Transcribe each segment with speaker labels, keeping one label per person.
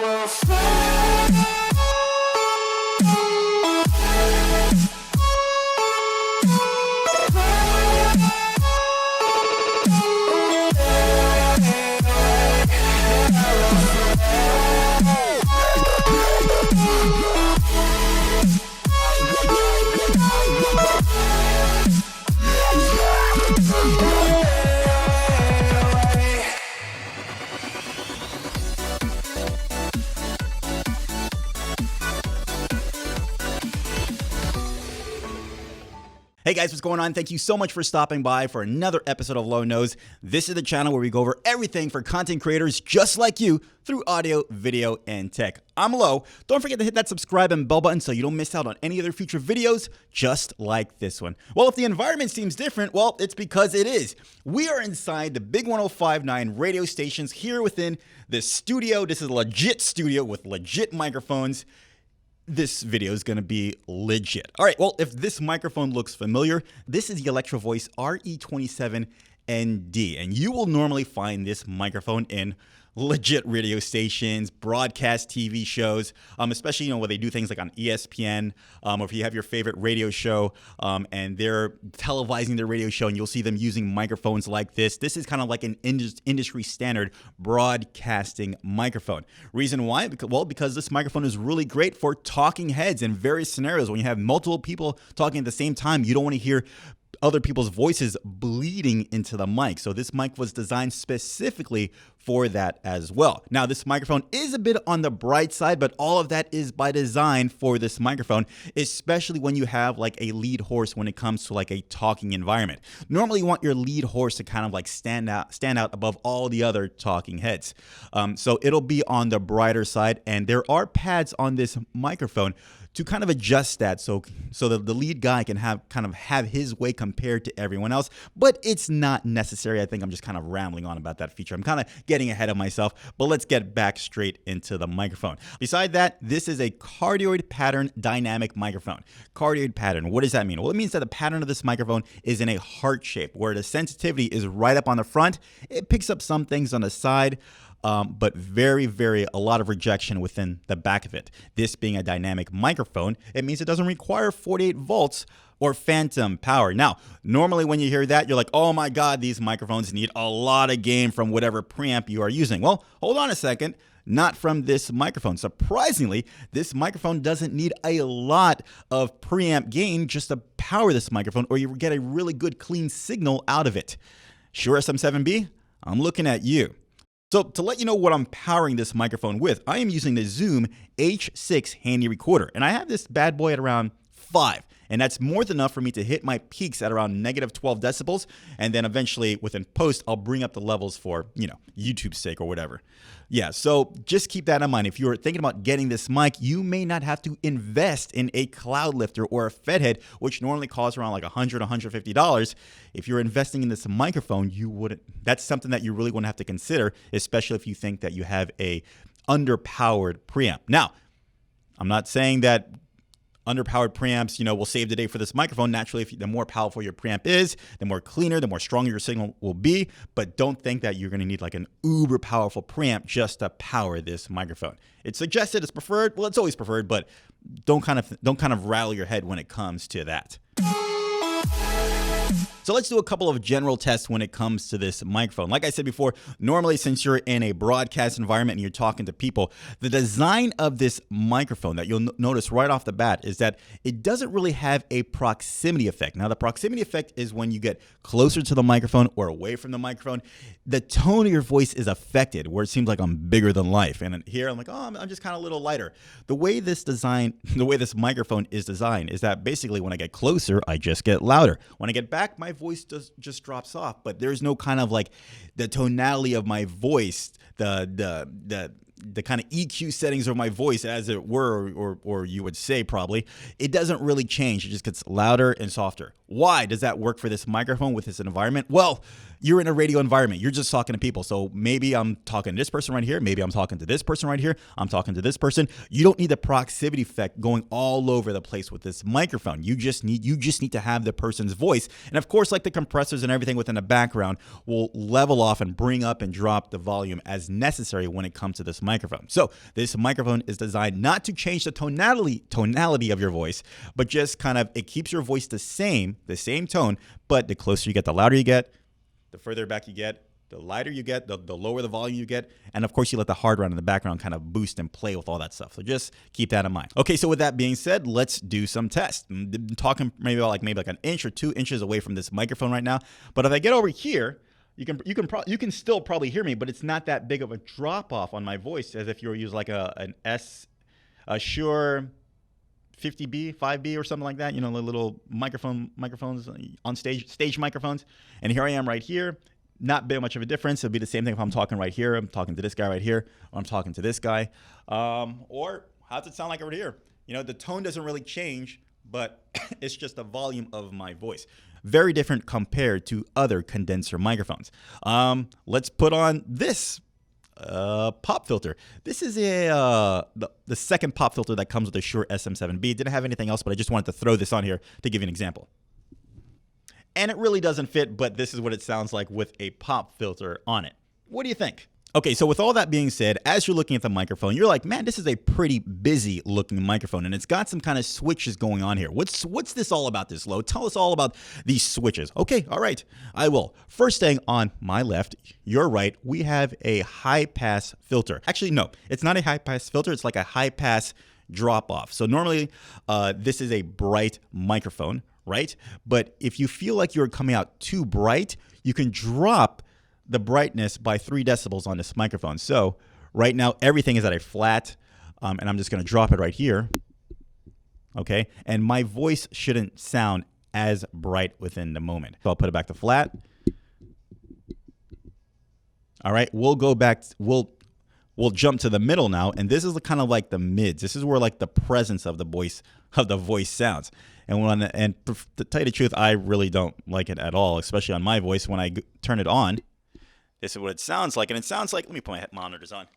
Speaker 1: will fly.
Speaker 2: Hey guys, what's going on? Thank you so much for stopping by for another episode of Low Nose. This is the channel where we go over everything for content creators just like you through audio, video, and tech. I'm Low. Don't forget to hit that subscribe and bell button so you don't miss out on any other future videos just like this one. Well, if the environment seems different, well, it's because it is. We are inside the big 105.9 radio stations here within this studio. This is a legit studio with legit microphones. This video is going to be legit. All right, well, if this microphone looks familiar, this is the ElectroVoice RE27 N, and you will normally find this microphone in legit radio stations, broadcast TV shows, especially, where they do things like on ESPN, or if you have your favorite radio show, and they're televising their radio show and you'll see them using microphones like this. This is kind of like an industry standard broadcasting microphone. Reason why? Because this microphone is really great for talking heads in various scenarios. When you have multiple people talking at the same time, you don't want to hear other people's voices bleeding into the mic. So this mic was designed specifically for that as well. Now, this microphone is a bit on the bright side, but all of that is by design for this microphone, especially when you have like a lead horse when it comes to like a talking environment. Normally you want your lead horse to kind of like stand out above all the other talking heads. So it'll be on the brighter side, and there are pads on this microphone to kind of adjust that so that the lead guy can have his way compared to everyone else, but it's not necessary. I think I'm just kind of rambling on about that feature. I'm kind of getting ahead of myself, but let's get back straight into the microphone. Beside that, this is a cardioid pattern dynamic microphone. Cardioid pattern, what does that mean? Well, it means that the pattern of this microphone is in a heart shape, where the sensitivity is right up on the front. It picks up some things on the side, but a lot of rejection within the back of it. This being a dynamic microphone, it means it doesn't require 48 volts or phantom power. Now, normally when you hear that, you're like, oh my God, these microphones need a lot of gain from whatever preamp you are using. Well, hold on a second. Not from this microphone. Surprisingly, this microphone doesn't need a lot of preamp gain just to power this microphone, or you get a really good clean signal out of it. Shure SM7B, I'm looking at you. So to let you know what I'm powering this microphone with, I am using the Zoom H6 handy recorder, and I have this bad boy at around 5. And that's more than enough for me to hit my peaks at around negative 12 decibels. And then eventually within post, I'll bring up the levels for, YouTube's sake or whatever. Yeah, so just keep that in mind. If you're thinking about getting this mic, you may not have to invest in a cloud lifter or a fed head, which normally costs around like $100, $150. If you're investing in this microphone, that's something that you really want to have to consider, especially if you think that you have a underpowered preamp. Now, I'm not saying that underpowered preamps, will save the day for this microphone. Naturally, the more powerful your preamp is, the more cleaner, the more stronger your signal will be. But don't think that you're going to need like an uber powerful preamp just to power this microphone. It's suggested, it's preferred. Well, it's always preferred, but don't kind of rattle your head when it comes to that. So let's do a couple of general tests when it comes to this microphone. Like I said before, normally since you're in a broadcast environment and you're talking to people, the design of this microphone that you'll notice right off the bat is that it doesn't really have a proximity effect. Now, the proximity effect is when you get closer to the microphone or away from the microphone, the tone of your voice is affected, where it seems like I'm bigger than life. And here I'm like, oh, I'm just kind of a little lighter. The way this microphone is designed is that basically when I get closer, I just get louder. When I get back, my voice just drops off, but there's no kind of like the tonality of my voice, the kind of EQ settings of my voice, as it were, or you would say probably, it doesn't really change. It just gets louder and softer. why does that work for this microphone with this environment? Well, you're in a radio environment. You're just talking to people. So maybe I'm talking to this person right here. Maybe I'm talking to this person right here. I'm talking to this person. You don't need the proximity effect going all over the place with this microphone. You just need to have the person's voice. And of course, like the compressors and everything within the background will level off and bring up and drop the volume as necessary when it comes to this microphone. So this microphone is designed not to change the tonality of your voice, but just kind of, it keeps your voice the same tone, but the closer you get, the louder you get, the further back you get, the lighter you get, the lower the volume you get. And of course, you let the hard round in the background kind of boost and play with all that stuff. So just keep that in mind. Okay, so with that being said, let's do some tests. I'm talking maybe like an inch or 2 inches away from this microphone right now. But if I get over here, you can still probably hear me, but it's not that big of a drop off on my voice as if you were using like a Shure 50B, 5B or something like that, you know, the little microphones on stage microphones. And here I am right here. Not big much of a difference. It'll be the same thing if I'm talking right here. I'm talking to this guy right here, or I'm talking to this guy. Or how does it sound like over here? You know, the tone doesn't really change, but it's just the volume of my voice. Very different compared to other condenser microphones. Let's put on this pop filter. This is the second pop filter that comes with the Shure SM7B. Didn't have anything else, but I just wanted to throw this on here to give you an example. And it really doesn't fit, but this is what it sounds like with a pop filter on it. What do you think? Okay, so with all that being said, as you're looking at the microphone, you're like, man, this is a pretty busy looking microphone, and it's got some kind of switches going on here. What's this all about, this, Lo? Tell us all about these switches. Okay, all right, I will. First thing on my left, your right, we have a high-pass filter. Actually, no, it's not a high-pass filter. It's like a high-pass drop-off. So normally, this is a bright microphone, right? But if you feel like you're coming out too bright, you can drop the brightness by 3 decibels on this microphone. So right now, everything is at a flat, and I'm just going to drop it right here. Okay, and my voice shouldn't sound as bright within the moment. So I'll put it back to flat. All right, we'll go back. We'll jump to the middle now, and this is kind of like the mids. This is where like the presence of the voice sounds. And to tell you the truth, I really don't like it at all, especially on my voice. When I turn it on, this is what it sounds like. And it sounds like, let me put my monitors on.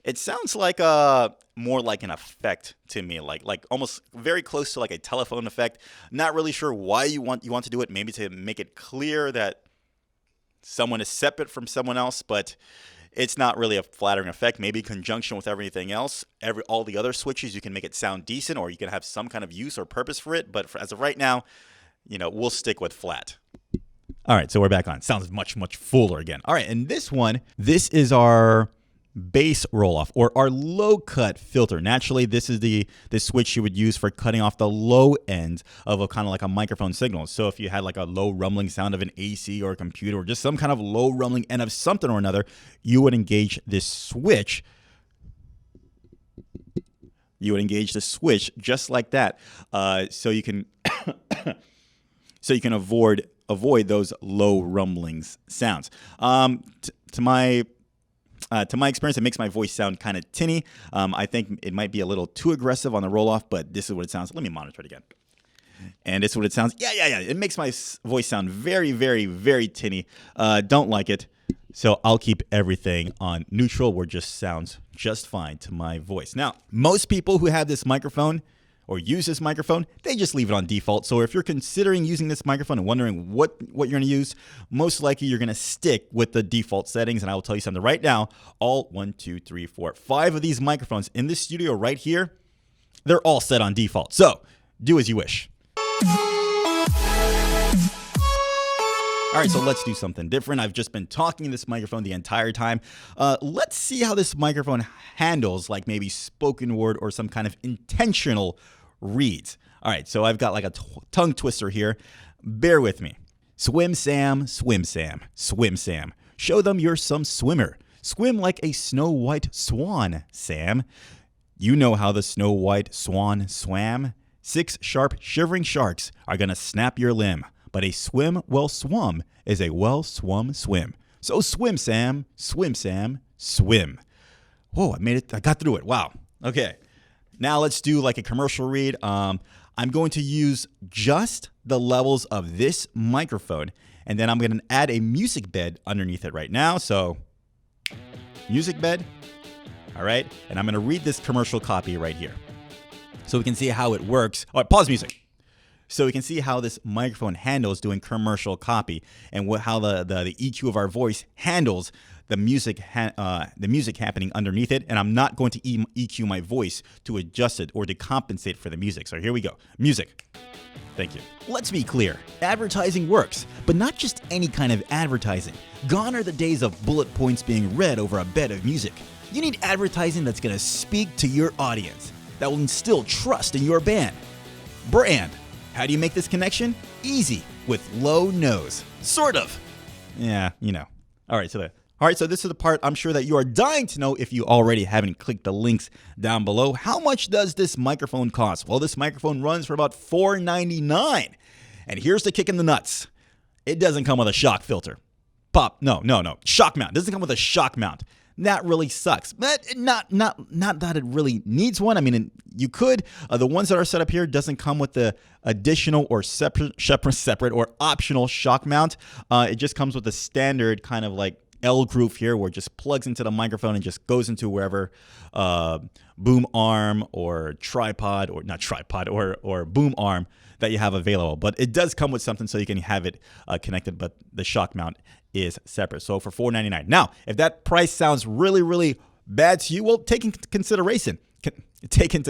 Speaker 2: It sounds like more like an effect to me, like almost very close to like a telephone effect. Not really sure why you want to do it. Maybe to make it clear that someone is separate from someone else, but it's not really a flattering effect. Maybe in conjunction with everything else, all the other switches, you can make it sound decent, or you can have some kind of use or purpose for it. But as of right now, you know, we'll stick with flat. All right, so we're back on. Sounds much, much fuller again. All right, and this one, this is our bass roll-off, or our low-cut filter. Naturally, this is the switch you would use for cutting off the low end of a kind of like a microphone signal. So if you had like a low rumbling sound of an AC or a computer, or just some kind of low rumbling end of something or another, you would engage this switch. You would engage the switch just like that, so you can avoid those low rumblings sounds. To my experience, it makes my voice sound kind of tinny. I think it might be a little too aggressive on the roll-off, but this is what it sounds. Let me monitor it again. And this is what it sounds. Yeah. It makes my voice sound very, very, very tinny. Don't like it. So I'll keep everything on neutral, where it just sounds just fine to my voice. Now, most people who have this microphone or use this microphone, they just leave it on default. So if you're considering using this microphone and wondering what you're going to use, most likely you're going to stick with the default settings. And I will tell you something right now. All 5 of these microphones in this studio right here, they're all set on default. So do as you wish. All right, so let's do something different. I've just been talking to this microphone the entire time. Let's see how this microphone handles like maybe spoken word or some kind of intentional reads. All right, so I've got like a tongue twister here. Bear with me. Swim, Sam, swim, Sam, swim, Sam. Show them you're some swimmer. Swim like a snow white swan, Sam. You know how the snow white swan swam. 6 sharp, shivering sharks are gonna snap your limb. But a swim well swum is a well swum swim. So swim, Sam, swim. Whoa, I made it. I got through it. Wow. Okay. Now let's do like a commercial read. I'm going to use just the levels of this microphone, and then I'm going to add a music bed underneath it right now. So music bed. All right. And I'm going to read this commercial copy right here so we can see how it works. All right, pause music. So we can see how this microphone handles doing commercial copy, and how the EQ of our voice handles the music happening underneath it. And I'm not going to EQ my voice to adjust it or to compensate for the music. So here we go. Music. Thank you. Let's be clear. Advertising works, but not just any kind of advertising. Gone are the days of bullet points being read over a bed of music. You need advertising that's going to speak to your audience, that will instill trust in your band. Brand. How do you make this connection? Easy, with low nose. Sort of. Yeah, you know. All right, so this is the part I'm sure that you are dying to know if you already haven't clicked the links down below. How much does this microphone cost? Well, this microphone runs for about $4.99. And here's the kick in the nuts. It doesn't come with a shock filter. No. Shock mount. It doesn't come with a shock mount. That really sucks. But not that it really needs one. I mean, you could. The ones that are set up here doesn't come with the additional or separate or optional shock mount. It just comes with the standard kind of like L groove here, where it just plugs into the microphone and just goes into wherever boom arm or tripod, or not tripod, or boom arm that you have available. But it does come with something so you can have it connected, but the shock mount is separate. So for $4.99. Now, if that price sounds really, really bad to you, well, take into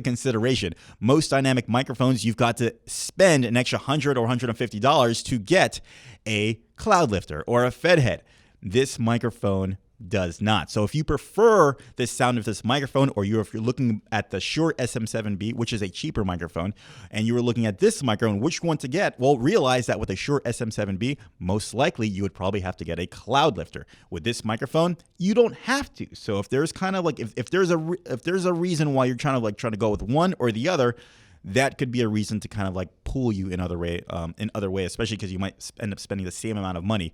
Speaker 2: consideration, most dynamic microphones, you've got to spend an extra $100 or $150 to get a cloud lifter or a fed head. This microphone does not. So if you prefer the sound of this microphone, or if you're looking at the Shure SM7B, which is a cheaper microphone, and you were looking at this microphone, which one to get? Well, realize that with a Shure SM7B, most likely you would probably have to get a cloud lifter. With this microphone, you don't have to. So if there's kind of like if there's a reason why you're trying to go with one or the other, that could be a reason to kind of like pull you in other way, especially because you might end up spending the same amount of money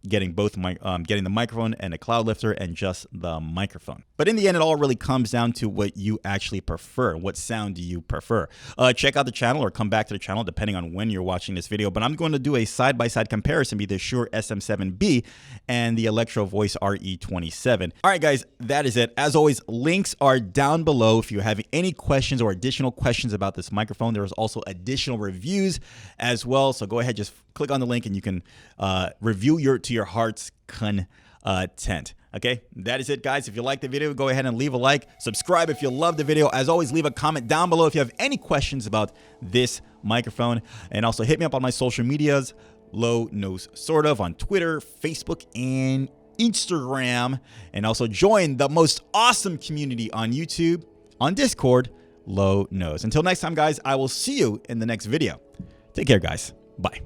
Speaker 2: getting getting the microphone and a cloud lifter and just the microphone. But in the end, it all really comes down to what you actually prefer. What sound do you prefer? Check out the channel or come back to the channel depending on when you're watching this video. But I'm going to do a side-by-side comparison between the Shure SM7B and the Electro-Voice RE27. All right, guys, that is it. As always, links are down below if you have any questions or additional questions about this microphone. There is also additional reviews as well. So go ahead, just click on the link and you can review to your heart's content. Okay, that is it, guys. If you like the video, go ahead and leave a like. Subscribe if you love the video. As always, leave a comment down below if you have any questions about this microphone. And also hit me up on my social medias, Low Nose Sort of, on Twitter, Facebook, and Instagram. And also join the most awesome community on YouTube, on Discord, Low Nose. Until next time, guys, I will see you in the next video. Take care, guys. Bye.